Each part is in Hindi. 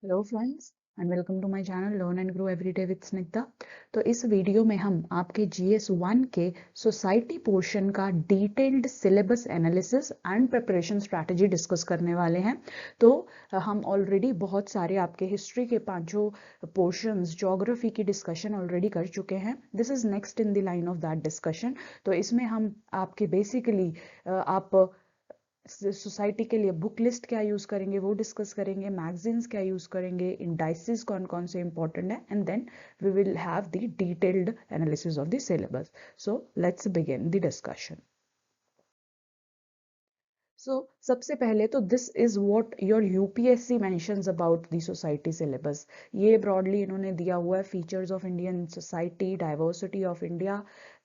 Hello friends and welcome to my channel learn and grow everyday with Snigdha. तो इस वीडियो में हम आपके GS1 के सोसाइटी पोर्शन का detailed syllabus analysis and preparation strategy discuss करने वाले हैं। तो हम ऑलरेडी बहुत सारे आपके हिस्ट्री के पांचों पोर्शंस ज्योग्राफी की डिस्कशन ऑलरेडी कर चुके हैं। This is next in the line of that discussion. तो इसमें हम आपके बेसिकली आप सोसाइटी के लिए बुक लिस्ट क्या यूज करेंगे वो डिस्कस करेंगे, मैगजीन्स क्या यूज करेंगे, इंडाइसिस कौन कौन से इंपॉर्टेंट है, and then we will have the detailed analysis of the syllabus. So let's begin the discussion. सबसे पहले तो this is what your UPSC mentions about the society syllabus. ये ब्रॉडली इन्होंने दिया हुआ है, features of Indian society, diversity of India,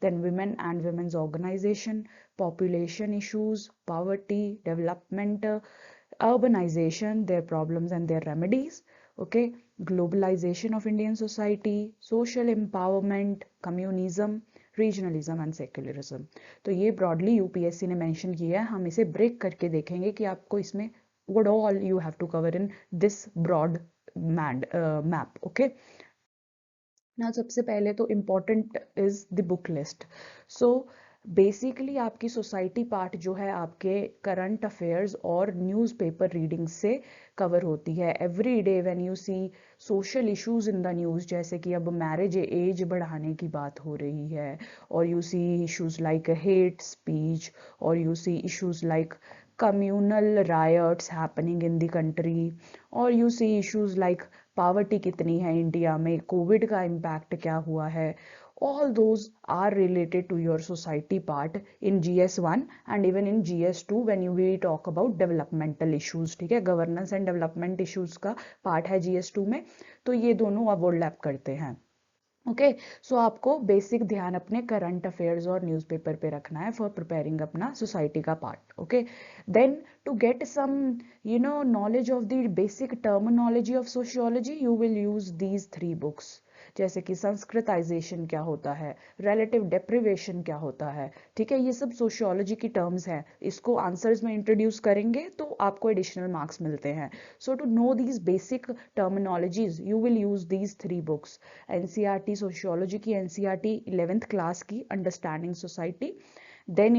then women and women's organisation, population issues, poverty, development, urbanization, their problems and their remedies, okay, globalization of Indian society, social empowerment, communism, regionalism and secularism. तो ये ब्रॉडली यूपीएससी ने मेंशन किया है। हम इसे ब्रेक करके देखेंगे कि आपको इसमें what all you have to cover in this broad map. Okay, ना सबसे पहले तो important is the book list. So basically आपकी सोसाइटी पार्ट जो है आपके करंट अफेयर्स और न्यूज़पेपर रीडिंग से कवर होती है। Every day when you see social issues in the news, जैसे कि अब मैरिज एज बढ़ाने की बात हो रही है, और you see issues like hate speech, और you see issues like communal riots happening in the country, और you see issues like poverty कितनी है इंडिया में, कोविड का इम्पैक्ट क्या हुआ है, all those are related to your society part in GS1 and even in GS2 when we talk about developmental issues। ठीक है, गवर्नेंस एंड डेवलपमेंट इश्यूज का पार्ट है GS2 में, तो ये दोनों ओवरलैप करते हैं। ओके, सो आपको बेसिक ध्यान अपने करंट अफेयर्स और न्यूज़पेपर पे रखना है फॉर प्रिपेयरिंग अपना सोसाइटी का part. Okay, then to get some knowledge of the basic terminology of sociology you will use these 3 books, जैसे कि संस्कृताइजेशन क्या होता है, रिलेटिव डेप्रिवेशन क्या होता है। ठीक है, ये सब सोशियोलॉजी की टर्म्स हैं, इसको आंसर्स में इंट्रोड्यूस करेंगे तो आपको एडिशनल मार्क्स मिलते हैं। So to know these basic terminologies you will use these 3 books. NCERT sociology की, एनसीईआरटी 11th क्लास की understanding society, then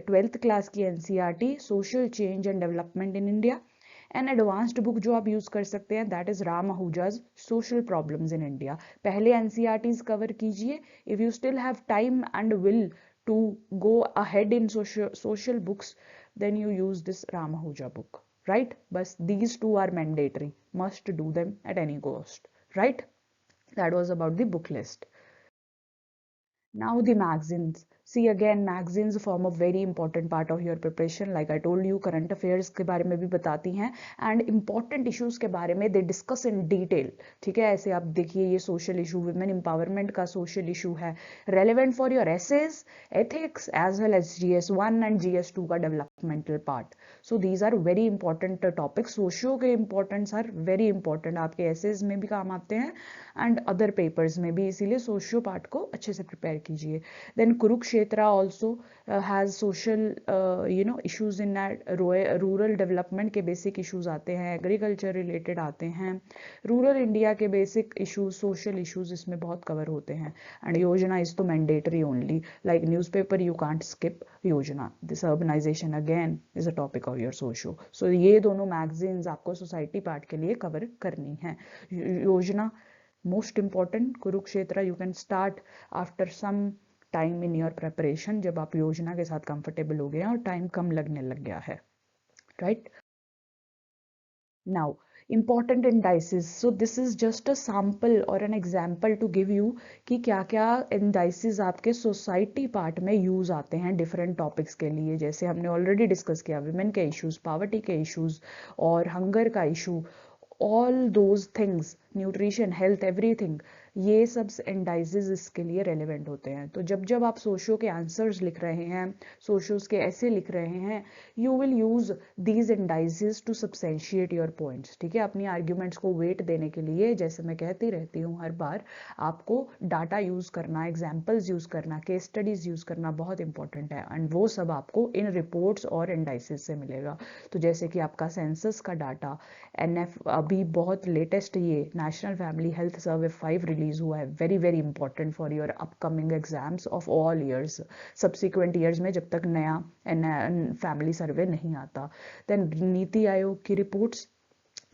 12th class की NCERT social change and development in India. An advanced book जो आप यूज कर सकते हैं that is Ram Ahuja's social problems in India. पहले एनसीईआरटीज कवर कीजिए, if you still have time and will to go ahead in social books then you use this Ram Ahuja book, right. बस these two are mandatory, must do them at any cost, right? That was about the book list. Now the magazines. See again, magazines form a very important part of your preparation. Like I told you, current affairs के बारे में भी बताती हैं and important issues के बारे में they discuss in detail। ठीक है, ऐसे आप देखिए ये social issue, women empowerment का social issue है, relevant for your essays, ethics as well as GS1 and GS2 का developmental part। So these are very important topics। Socio के importance are very important, आपके essays में भी काम आते हैं एंड अदर पेपर्स में भी, इसीलिए सोशियो पार्ट को अच्छे से प्रिपेयर कीजिए। Then Kurukshetra also has social issues in rural development के बेसिक इश्यूज आते हैं, एग्रीकल्चर रिलेटेड आते हैं, रूरल इंडिया के बेसिक इश्यूज, सोशल इश्यूज इसमें बहुत कवर होते हैं। एंड योजना इज तो mandatory only, like newspaper you can't skip Yojana. This urbanisation again is a topic of your socio. So ये दोनों मैगजीन्स आपको सोसाइटी पार्ट के लिए कवर करनी है। योजना most important, Kurukshetra you can start after some time in your preparation, जब आप योजना के साथ कंफर्टेबल हो गए हैं और टाइम कम लगने लग गया है, right? Now important indices, so this is just a sample or an example to give you कि क्या क्या indices आपके सोसाइटी पार्ट में यूज आते हैं डिफरेंट टॉपिक्स के लिए। जैसे हमने ऑलरेडी डिस्कस किया विमेन के इश्यूज, पावर्टी के इश्यूज और हंगर का issue, all those things, nutrition, health, everything, ये सब इंडाइसेस इसके लिए रेलेवेंट होते हैं। तो जब जब आप सोशो के आंसर्स लिख रहे हैं, सोशोस के ऐसे लिख रहे हैं, you will use these indices to substantiate your points, ठीक है। अपनी आर्ग्यूमेंट्स को वेट देने के लिए, जैसे मैं कहती रहती हूँ हर बार, आपको डाटा यूज करना, एग्जाम्पल्स यूज करना, केस स्टडीज यूज करना बहुत इंपॉर्टेंट है, एंड वो सब आपको इन रिपोर्ट्स और इंडाइसेस से मिलेगा। तो जैसे कि आपका सेंसस का डाटा, एनएफ अभी बहुत लेटेस्ट ये national family health survey 5 release हुआ है, very very important for your upcoming exams of all years, subsequent years में जब तक नया फैमिली सर्वे नहीं आता। देन नीति आयोग की reports,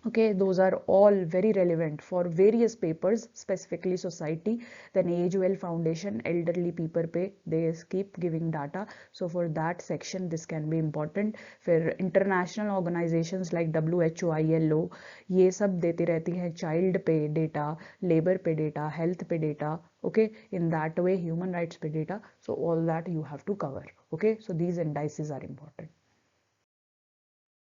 okay, those are all very relevant for various papers, specifically society. Then age well foundation, elderly people pay, they keep giving data, so for that section this can be important. फिर international organizations like WHO, ILO, ये सब देती रहती हैं child पे data, labor पे data, health पे data, okay, in that way human rights पे data, so all that you have to cover, okay, so these indices are important.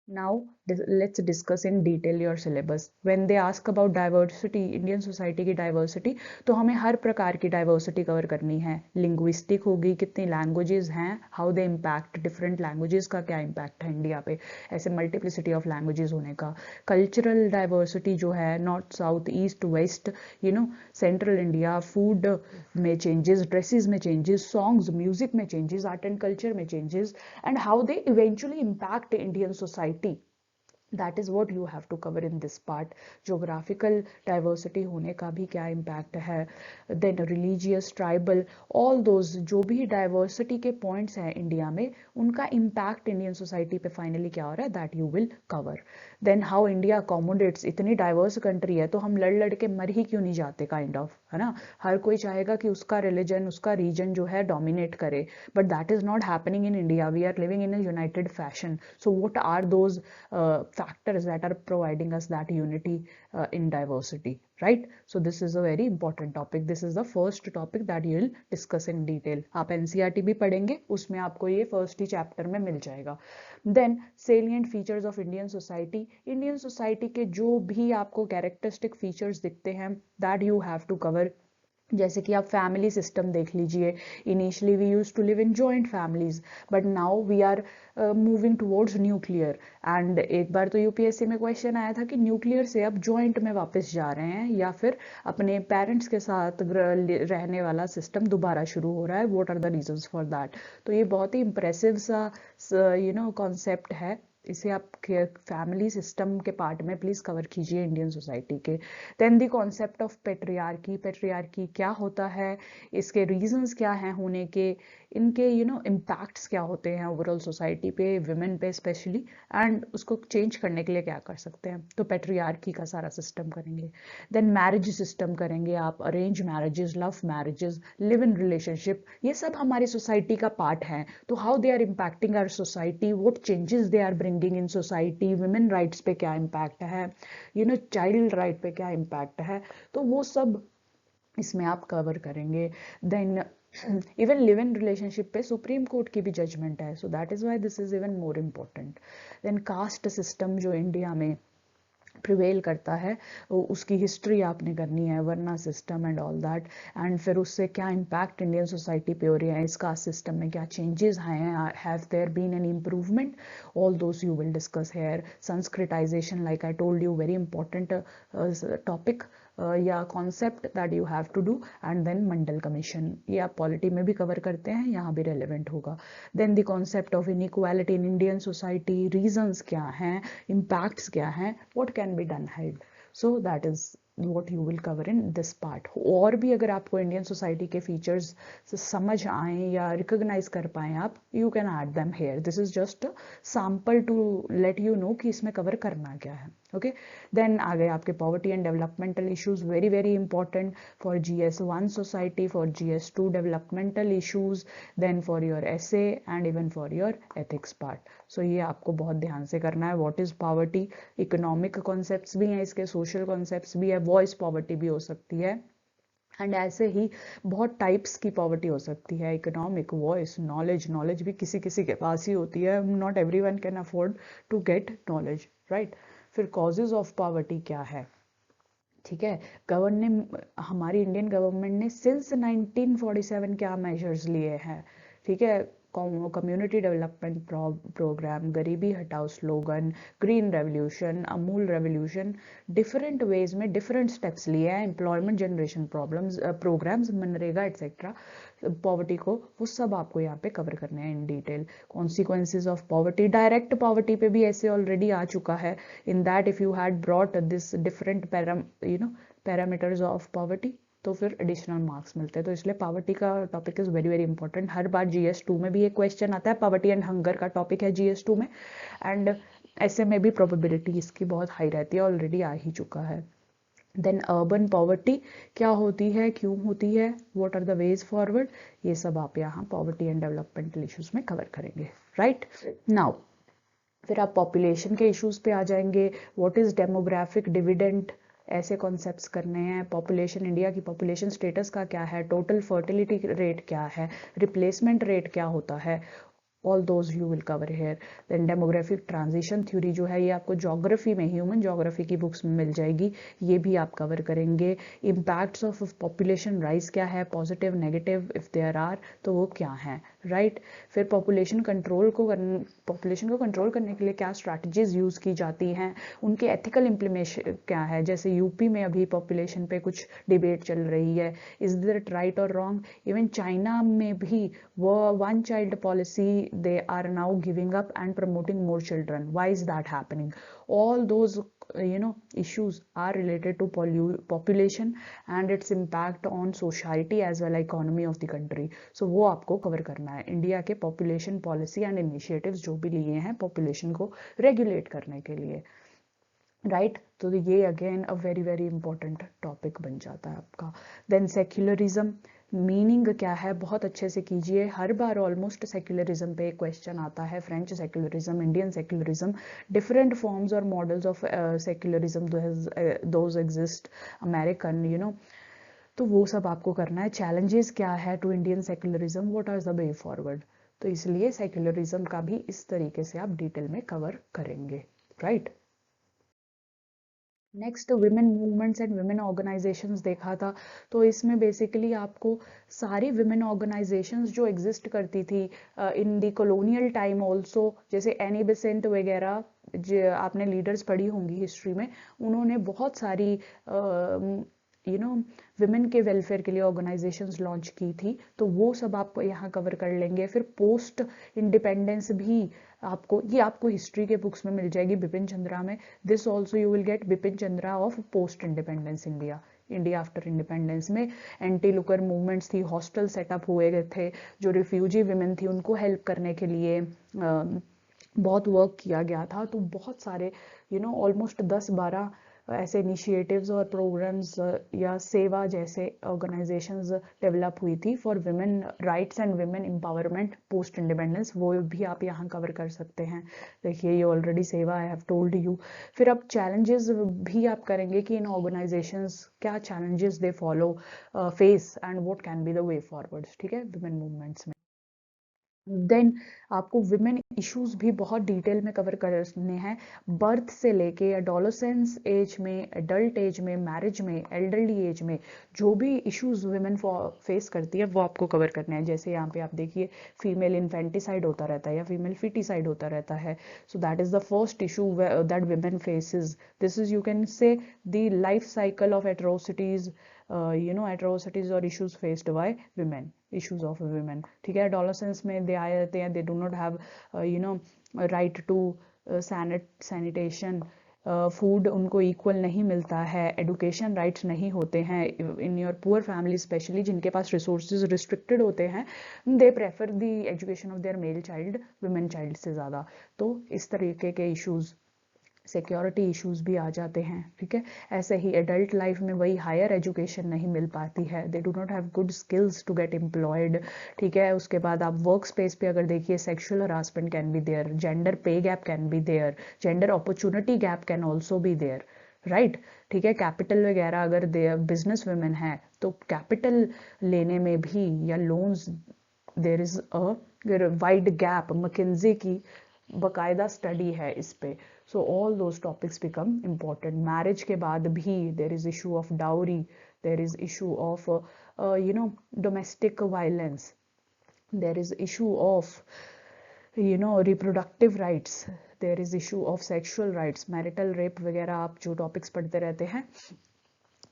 Now let's discuss in detail your syllabus. When they ask about diversity, Indian society की diversity, तो हमें हर प्रकार की diversity cover करनी है। Linguistic होगी, कितनी languages हैं, how they impact, different languages का क्या impact है इंडिया पे, ऐसे multiplicity of languages होने का। Cultural diversity जो है, north, south, east, west, you know, central India, food में changes, dresses में changes, songs, music में changes, art and culture में changes, and how they eventually impact Indian society. That is what you have to cover in this part. Geographical diversity होने का भी क्या impact है, then religious, tribal, all those जो भी diversity के points हैं इंडिया में, उनका impact Indian society पे finally क्या हो रहा है, that you will cover. Then how India accommodates, इतनी diverse country है तो हम लड़ लड़ के मर ही क्यों नहीं जाते, kind of, है ना। हर कोई चाहेगा कि उसका religion, उसका region जो है dominate करे, but that is not happening in India. We are living in a united fashion. So what are those factors that are providing us that unity in diversity, right? So this is a very important topic. This is the first topic that you will discuss in detail. आप NCERT भी पढ़ेंगे, उसमें आपको ये first ही chapter में मिल जाएगा। Then salient features of Indian society. Indian society के जो भी आपको characteristic features दिखते हैं, that you have to cover. जैसे कि आप फैमिली सिस्टम देख लीजिए, initially we use to live in joint families, but now we are moving towards nuclear, and एक बार तो यूपीएससी में क्वेश्चन आया था कि न्यूक्लियर से अब जॉइंट में वापस जा रहे हैं या फिर अपने पेरेंट्स के साथ रहने वाला सिस्टम दोबारा शुरू हो रहा है, what are the reasons for that. तो ये बहुत ही इंप्रेसिव सा कॉन्सेप्ट है, इसे आप फैमिली सिस्टम के पार्ट में प्लीज कवर कीजिए इंडियन सोसाइटी के। Then the concept of patriarchy, patriarchy क्या होता है, इसके रीजंस क्या हैं होने के, इनके इम्पैक्ट्स क्या होते हैं ओवरऑल सोसाइटी पे, विमेन पे स्पेशली, एंड उसको चेंज करने के लिए क्या कर सकते हैं। तो पेट्रियार्की का सारा सिस्टम करेंगे। देन मैरिज सिस्टम करेंगे आप, arrange marriages, love marriages, live in relationship, ये सब हमारी सोसाइटी का पार्ट है। तो how they are impacting our society, what changes they are bringing in society, women rights पे क्या इम्पैक्ट है, चाइल्ड राइट पे क्या इम्पैक्ट है, तो वो सब इसमें आप कवर करेंगे। Then even live in relationship पे सुप्रीम कोर्ट की भी जजमेंट है, so that is why this is even more important. Then caste system जो इंडिया में प्रिवेल करता है, उसकी हिस्ट्री आपने करनी है, varna system and all that, and फिर उससे क्या इम्पैक्ट इंडियन सोसाइटी पे हो रही है, इस कास्ट सिस्टम में क्या चेंजेस आए हैं, have there been an improvement, all those you will discuss here. Sanskritisation, like I told you, very important topic या concept that you have to do, and then Mandal commission, ये आप पॉलिटी में भी कवर करते हैं, यहाँ भी रेलिवेंट होगा। Then the concept of inequality in Indian society, reasons क्या हैं, impacts क्या हैं, what can be done ahead, so that is what you will cover in this part. और भी अगर आपको इंडियन सोसाइटी के फीचर्स समझ आए या रिकॉग्नाइज कर पाए आप, you can add them here, this is just sample to let you know कि इसमें कवर करना क्या है, ओके। देन आ गए आपके poverty and developmental issues, very very important for GS1 society, for GS2 developmental issues, then for your essay and even for your ethics part. So ये आपको बहुत ध्यान से करना है। What is poverty, economic concepts भी हैं इसके, सोशल कॉन्सेप्ट्स भी है, वॉइस पॉवर्टी भी हो सकती है, एंड ऐसे ही बहुत टाइप्स की पॉवर्टी हो सकती है, इकोनॉमिक, वॉइस, नॉलेज, नॉलेज भी किसी किसी के पास ही होती है, not everyone can afford to get knowledge, right. फिर कॉजेज ऑफ पॉवर्टी क्या है, ठीक है। हमारी इंडियन गवर्नमेंट ने सिंस 1947 क्या मेजर्स लिए हैं, ठीक है। कम्युनिटी डेवलपमेंट प्रोग्राम, गरीबी हटाओ slogan, green revolution, Amul revolution, different ways में डिफरेंट स्टेप्स लिए हैं, employment generation problems programmes, MNREGA etcetera, poverty को, वो सब आपको यहाँ पे कवर करने हैं in detail. Consequences of poverty, direct poverty पे भी ऐसे ऑलरेडी आ चुका है, in that if you had brought this different parameters of poverty, तो फिर एडिशनल मार्क्स मिलते हैं। तो इसलिए पॉवर्टी का topic is very very important. Her bar GS2 में भी एक क्वेश्चन आता है, पॉवर्टी एंड हंगर का टॉपिक है GS2 में, एंड ऐसे में भी प्रोबेबिलिटी इसकी बहुत हाई रहती है, ऑलरेडी आ ही चुका है। देन अर्बन पॉवर्टी क्या होती है, क्यों होती है, what are the ways forward, ये सब आप यहाँ पॉवर्टी एंड डेवलपमेंटल इश्यूज में कवर करेंगे, राइट। नाउ फिर आप पॉपुलेशन के इश्यूज पे आ जाएंगे। व्हाट इज डेमोग्राफिक डिविडेंड, ऐसे कॉन्सेप्ट्स करने हैं। पॉपुलेशन, इंडिया की पॉपुलेशन स्टेटस का क्या है, टोटल फर्टिलिटी रेट क्या है, रिप्लेसमेंट रेट क्या होता है, all those you will cover here. Then demographic transition theory जो है, ये आपको ज्योग्राफी में, ह्यूमन ज्योग्राफी की बुक्स में मिल जाएगी, ये भी आप कवर करेंगे। इम्पैक्ट्स ऑफ पॉपुलेशन राइज क्या है, positive negative if there are, तो वो क्या है, राइट। फिर पॉपुलेशन को कंट्रोल करने के लिए क्या स्ट्रैटेजीज यूज की जाती हैं, उनके एथिकल इम्प्लीमेशन क्या है। जैसे यूपी में अभी पॉपुलेशन पे कुछ डिबेट चल रही है, इज दैट राइट और रॉन्ग। इवन चाइना में भी वो one child policy, they are now giving up and promoting more children. Why is that happening? All those issues are related to population and its impact on society as well economy of the country. So वो आपको कवर करना है, इंडिया के पॉपुलेशन पॉलिसी एंड इनिशिएटिव्स जो भी लिए हैं पॉपुलेशन को रेगुलेट करने के लिए, राइट। तो ये again a very very important topic बन जाता है आपका। देन सेक्युलरिज्म, मीनिंग क्या है, बहुत अच्छे से कीजिए। हर बार ऑलमोस्ट सेक्युलरिज्म पे एक क्वेश्चन आता है, French secularism, Indian secularism, different forms और models of secularism those exist, American, तो वो सब आपको करना है। चैलेंजेस क्या है to Indian secularism, what are the way forward, तो इसलिए सेक्युलरिज्म का भी इस तरीके से आप डिटेल में कवर करेंगे, right. Next women movements and women organisations देखा था, तो इसमें बेसिकली आपको सारी विमेन ऑर्गेनाइजेशंस जो एग्जिस्ट करती थी in the colonial time also, जैसे एनी बेसेंट वगैरह, जो आपने लीडर्स पढ़ी होंगी हिस्ट्री में, उन्होंने बहुत सारी विमेन के वेलफेयर के लिए ऑर्गेनाइजेशंस लॉन्च की थी, तो वो सब आप यहाँ कवर कर लेंगे। फिर पोस्ट इंडिपेंडेंस भी आपको हिस्ट्री के बुक्स में मिल जाएगी, बिपिन चंद्रा में। This also you will gate Bipin Chandra of post independence India after independence में एंटी लुकर मूवमेंट्स थी, हॉस्टल सेटअप हुए थे, जो रिफ्यूजी विमेन थी उनको हेल्प करने के लिए बहुत वर्क किया गया था। तो बहुत सारे ऑलमोस्ट 10-12 ऐसे इनिशिएटिव्स और प्रोग्राम्स या सेवा जैसे ऑर्गेनाइजेशंस डेवलप हुई थी for women rights and women empowerment post independence, वो भी आप यहाँ कवर कर सकते हैं। देखिए ये ऑलरेडी सेवा आई हैव टोल्ड यू। फिर अब चैलेंजेस भी आप करेंगे कि इन ऑर्गेनाइजेशंस क्या challenges they follow face and what can be the way forward, ठीक है, विमेन मूवमेंट्स में। देन आपको विमेन इश्यूज भी बहुत डिटेल में कवर करने हैं, बर्थ से लेके एडोलेसेंस एज में, एडल्ट एज में, मैरिज में, एल्डरली एज में, जो भी इश्यूज विमेन फेस करती है वो आपको कवर करने हैं। जैसे यहाँ पे आप देखिए फीमेल इन्फेंटिसाइड होता रहता है या फीमेल फिटिसाइड होता रहता है, so that is the first issue that women faces. This is, you can say, the life cycle of atrocities, atrocities और issues faced by women, issues of women, ठीक है। adolescence में दे आए रहते हैं, they do not have right to sanitation, food उनको इक्वल नहीं मिलता है, एडुकेशन राइट्स नहीं होते हैं। In your poor family specially, जिनके पास रिसोर्सेज रिस्ट्रिक्टेड होते हैं, they prefer the education of their male child women child से ज़्यादा। तो इस तरीके के इश्यूज, सिक्योरिटी इश्यूज भी आ जाते हैं, ठीक है। ऐसे ही एडल्ट लाइफ में वही हायर एजुकेशन नहीं मिल पाती है, they do not have good skills to get employed, ठीक है। उसके बाद आप वर्क स्पेस पे अगर देखिए, sexual harassment can be there, gender pay gap can be there, gender opportunity gap can also be there, right, ठीक है। कैपिटल वगैरह अगर बिजनेस वुमेन है तो कैपिटल लेने में भी या loans, there is a wide gap, McKinsey की बकायदा स्टडी है इस पे। So all those topics become important. Marriage के बाद भी there is issue of dowry, there is issue of domestic violence, there is issue of reproductive rights, there is issue of sexual rights, marital rape वगैरह आप जो टॉपिक्स पढ़ते रहते हैं,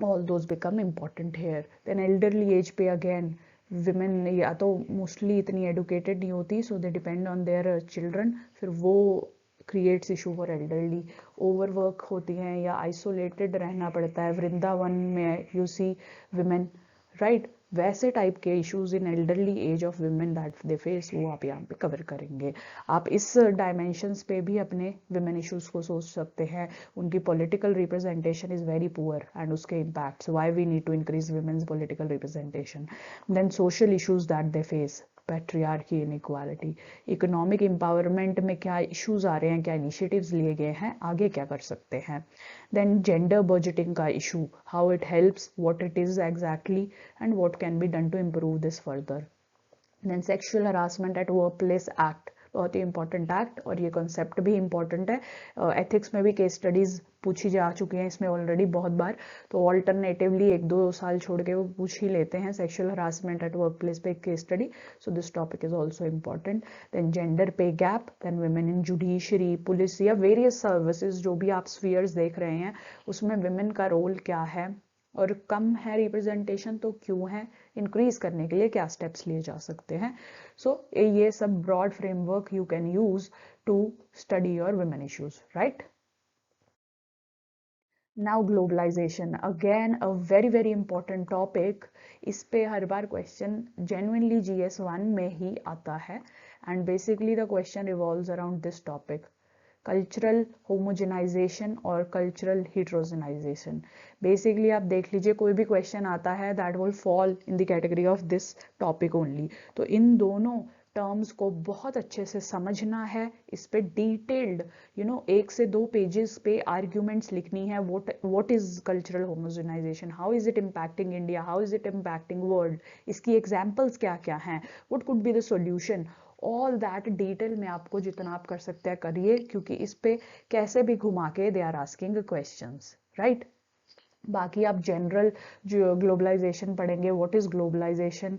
all those become important here. Then elderly age पे again women या तो मोस्टली इतनी एडुकेटेड नहीं होती, so they depend on their children, फिर वो creates issue for elderly. Overwork होती हैं या आइसोलेटेड रहना पड़ता है. वृंदावन में यू सी विमेन, राइट, वैसे टाइप के issues in elderly age of women that they face, वो आप यहाँ पे कवर करेंगे. आप इस डायमेंशंस पे भी अपने विमेन इश्यूज को सोच सकते हैं. उनकी political representation is very poor and उसके impacts, why we need to increase women's political representation. Then social issues that they face, patriarchy, inequality. Economic empowerment में क्या इश्यूज आ रहे हैं, क्या इनिशिएटिव्स लिए गए हैं, आगे क्या कर सकते हैं. देन जेंडर बजटिंग का issue, how it helps, what it is exactly and what can be done to improve this further. Then sexual harassment at work place act, बहुत ही इंपॉर्टेंट एक्ट और ये कॉन्सेप्ट भी इंपॉर्टेंट है. एथिक्स में भी केस स्टडीज पूछी जा चुकी हैं इसमें ऑलरेडी बहुत बार, तो ऑल्टरनेटिवली 1-2 साल छोड़ के वो पूछ ही लेते हैं sexual harassment at work place पे case study. So this topic is also important. Then gender pay gap, then women in judiciary, police या वेरियस सर्विसेज, जो भी आप स्फीयर्स देख रहे हैं उसमें वुमेन का रोल क्या है और कम है रिप्रेजेंटेशन तो क्यों है, इंक्रीज करने के लिए क्या स्टेप्स लिए जा सकते हैं. सो ये सब broad framework you can use to study your women issues, right. Now globalisation, again a very important topic. इस पे हर बार क्वेश्चन जेन्युइनली GS1 में ही आता है and basically the question revolves around this topic, cultural homogenisation और कल्चरल हिट्रोजेनाइजेशन. बेसिकली आप देख लीजिए कोई भी क्वेश्चन आता है that will fall in the category of this topic only. तो इन दोनों टर्म्स को बहुत अच्छे से समझना है, इस पे डिटेल्ड 1 से 2 पेजेस पे आर्ग्यूमेंट्स लिखनी है. What is cultural homogenisation, how is it impacting India, how is it impacting world, इसकी एग्जाम्पल्स क्या क्या हैं, what could be the solution. All that detail में आपको जितना आप कर सकते हैं करिए, क्योंकि इस पे कैसे भी घुमा के they are asking questions, right. बाकी आप जनरल जो ग्लोबलाइजेशन पढ़ेंगे, व्हाट इज ग्लोबलाइजेशन,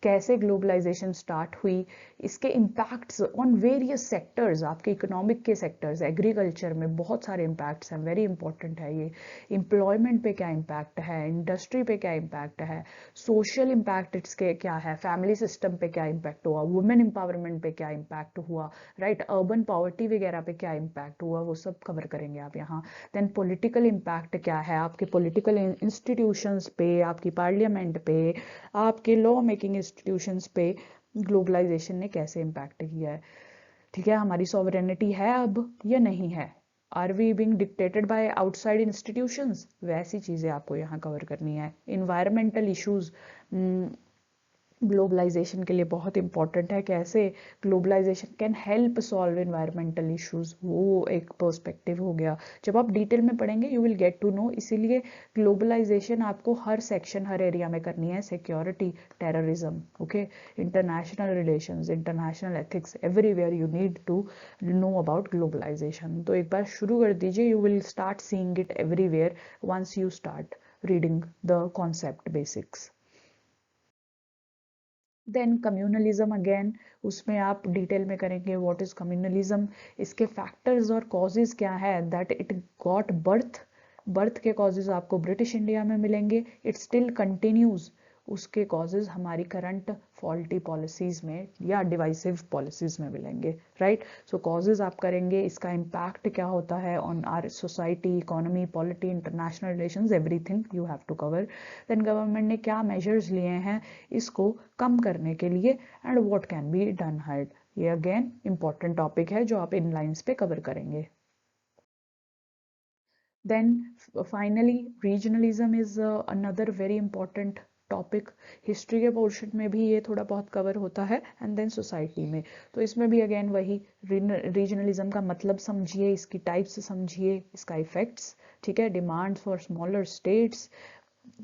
कैसे ग्लोबलाइजेशन स्टार्ट हुई, इसके इम्पैक्ट्स ऑन वेरियस सेक्टर्स, आपके इकोनॉमिक के सेक्टर्स, एग्रीकल्चर में बहुत सारे इम्पैक्ट्स हैं, वेरी इंपॉर्टेंट है ये. एम्प्लॉयमेंट पे क्या इम्पैक्ट है, इंडस्ट्री पे क्या इम्पैक्ट है, सोशल इम्पैक्ट इसके क्या है, फैमिली सिस्टम पे क्या इम्पैक्ट हुआ, वुमेन एम्पावरमेंट पे क्या इम्पैक्ट हुआ, राइट, अर्बन पॉवर्टी वगैरह पे क्या इम्पैक्ट हुआ, वो सब कवर करेंगे आप यहाँ. देन पॉलिटिकल इम्पैक्ट क्या है, आपके पॉलिटिकल इंस्टीट्यूशंस पे, आपकी पार्लियामेंट पे, आपके लॉ मेकिंग इंस्टीट्यूशंस पे ग्लोबलाइजेशन ने कैसे इम्पैक्ट किया है. ठीक है, हमारी सॉवरेनिटी है अब या नहीं है, are we being dictated by outside institutions, वैसी चीजें आपको यहाँ कवर करनी है. इन्वायरमेंटल इश्यूज ग्लोबलाइजेशन के लिए बहुत इंपॉर्टेंट है, कैसे globalisation can help solve environmental issues, वो एक पर्सपेक्टिव हो गया. जब आप डिटेल में पढ़ेंगे you will get to know. इसीलिए ग्लोबलाइजेशन आपको हर सेक्शन, हर एरिया में करनी है. Security, terrorism, okay, international relations, international ethics, everywhere you need to know about globalization. तो एक बार शुरू कर दीजिए, you will start seeing it everywhere once you start reading the concept basics. Then communalism, again उसमें आप डिटेल में करेंगे व्हाट इज कम्युनलिज्म, इसके फैक्टर्स और कॉजेज क्या है, दैट इट गॉट बर्थ के कॉजेज आपको ब्रिटिश इंडिया में मिलेंगे, इट स्टिल कंटिन्यूज, उसके कॉजेज हमारी करंट फॉल्टी पॉलिसीज में या डिवाइसिव पॉलिसीज में मिलेंगे, राइट. सो कॉजेज आप करेंगे, इसका इम्पैक्ट क्या होता है on our society, economy, polity, international relations, everything you have to cover. Then government ने क्या मेजर्स लिए हैं इसको कम करने के लिए and what can be done hide. ये अगेन इंपॉर्टेंट टॉपिक है जो आप इन लाइंस पे कवर करेंगे. Then finally regionalism is another very important topic. History के पोर्शन में भी ये थोड़ा बहुत कवर होता है एंड देन सोसाइटी में. तो इसमें भी अगेन वही रीजनलिज्म का मतलब समझिए, इसकी टाइप्स समझिए, इसका इफेक्ट्स, ठीक है, डिमांड्स फॉर स्मॉलर स्टेट्स,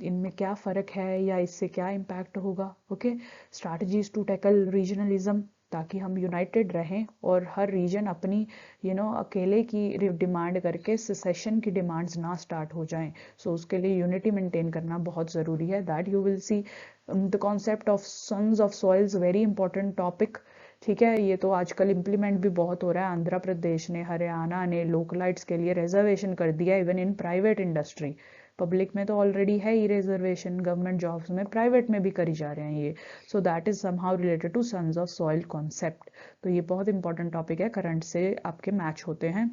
इनमें क्या फ़र्क है या इससे क्या इम्पैक्ट होगा, okay. Strategies to tackle regionalism, ताकि हम यूनाइटेड रहें और हर रीजन अपनी अकेले की डिमांड करके सेसेशन की डिमांड्स ना स्टार्ट हो जाएं। सो उसके लिए यूनिटी मेंटेन करना बहुत ज़रूरी है। That you will see the concept of sons of soils, very important topic. ठीक है, ये तो आजकल इम्प्लीमेंट भी बहुत हो रहा है। आंध्र प्रदेश ने, हरियाणा ने लोकलाइट्स के लिए रिजर्वेशन कर दिया, even in private industry. Public में तो ऑलरेडी है ही रिजर्वेशन, गवर्नमेंट जॉब्स में, प्राइवेट में भी करी जा रहे हैं ये। So that is somehow related to sons of soil concept. तो ये बहुत इंपॉर्टेंट टॉपिक है, करंट से आपके मैच होते हैं।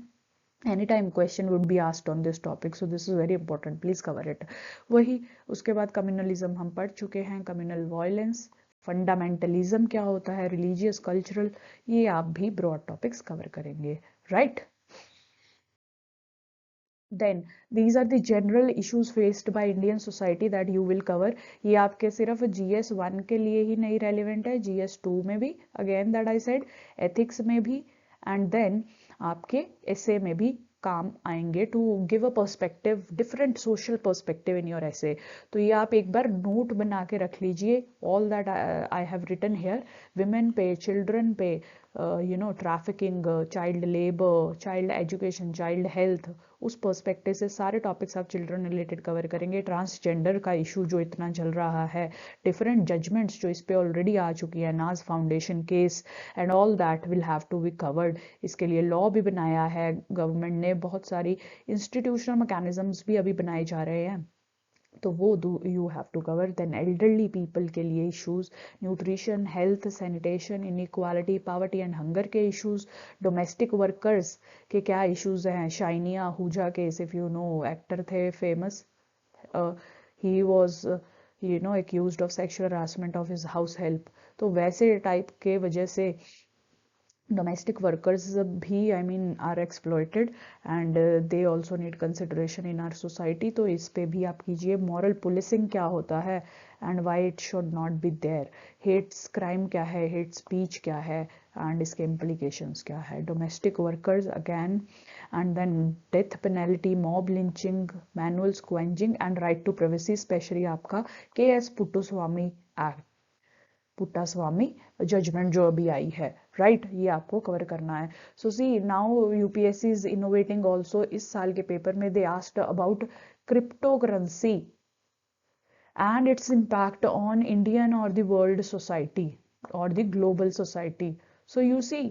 anytime question would be asked on this topic, so this is very important, please cover it। वही उसके बाद कम्युनलिज्म हम पढ़ चुके हैं, कम्युनल वायलेंस, फंडामेंटलिज्म क्या होता है, रिलीजियस कल्चरल, ये आप भी ब्रॉड टॉपिक्स कवर करेंगे, right. Then these are the general issues faced by Indian society that you will cover। ये आपके सिर्फ GS1 के लिए ही नहीं रेलिवेंट है, GS2 में भी, again that I said, ethics में भी, एंड देन आपके एसे में भी काम आएंगे to give a perspective, different social perspective in your essay. तो ये आप एक बार नोट बना के रख लीजिए, all that I have written here, women पे, चिल्ड्रन पे, trafficking, child labour, child education, child health, उस पर्सपेक्टिव से सारे टॉपिक्स आप चिल्ड्रन रिलेटेड कवर करेंगे। ट्रांसजेंडर का इशू जो इतना चल रहा है, डिफरेंट जजमेंट्स जो इस पे ऑलरेडी आ चुकी है, Naz foundation case and all that will have to be covered. इसके लिए लॉ भी बनाया है गवर्नमेंट ने, बहुत सारी इंस्टीट्यूशनल मैकेनिज्म्स भी अभी बनाए जा रहे हैं, तो वो you have to cover. Then elderly people के लिए issues, nutrition, health, sanitation, inequality, poverty and hunger के इश्यूज, डोमेस्टिक वर्कर्स के क्या इश्यूज हैं, Shiney Ahuja case, if you know, actor थे famous, he was accused of sexual harassment of his house help। तो वैसे टाइप के वजह से domestic workers भी are exploited and they also need consideration in our society। तो इस पे भी आप कीजिए। moral policing क्या होता है and why it should not be there, hate crime क्या है, hate speech क्या है and इसके implications क्या है, domestic workers again, and then death penalty, mob lynching, manual scavenging and right to privacy, especially आपका KS Puttaswamy act, Puttaswamy judgment जो अभी आई है, राइट, ये आपको कवर करना है। So see now UPSC is innovating also. इस साल के पेपर में they asked about crypto currency and its impact on Indian और द वर्ल्ड सोसाइटी और the global society. So you see,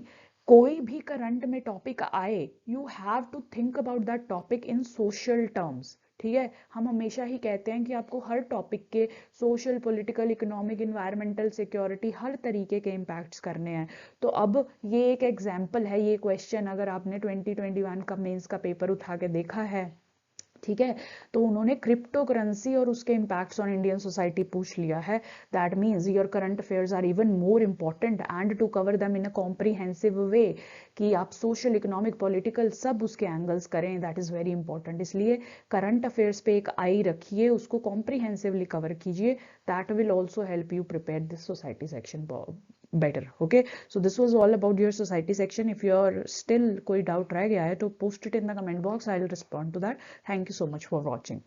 कोई भी करंट में टॉपिक आए, you have to think about that topic in social terms. ठीक है, हम हमेशा ही कहते हैं कि आपको हर टॉपिक के social, political, economic, environmental, security, हर तरीके के इम्पैक्ट्स करने हैं। तो अब ये एक एग्जाम्पल है, ये क्वेश्चन अगर आपने 2021 का मेंस का पेपर उठा के देखा है, ठीक है, तो उन्होंने क्रिप्टो करेंसी और उसके इम्पैक्ट्स ऑन इंडियन सोसाइटी पूछ लिया है। That means your current affairs are even more important and to cover them in a comprehensive वे, कि आप सोशल, इकोनॉमिक, पॉलिटिकल सब उसके एंगल्स करें, दैट इज वेरी इंपॉर्टेंट। इसलिए करंट अफेयर्स पे एक आई रखिए, उसको कॉम्प्रिहेंसिवली कवर कीजिए, that will also help you prepare this society section better। Okay, so this was all about your society section। if you're still कोई doubt रह गया है तो post it in the comment box, I'll respond to that। Thank you so much for watching।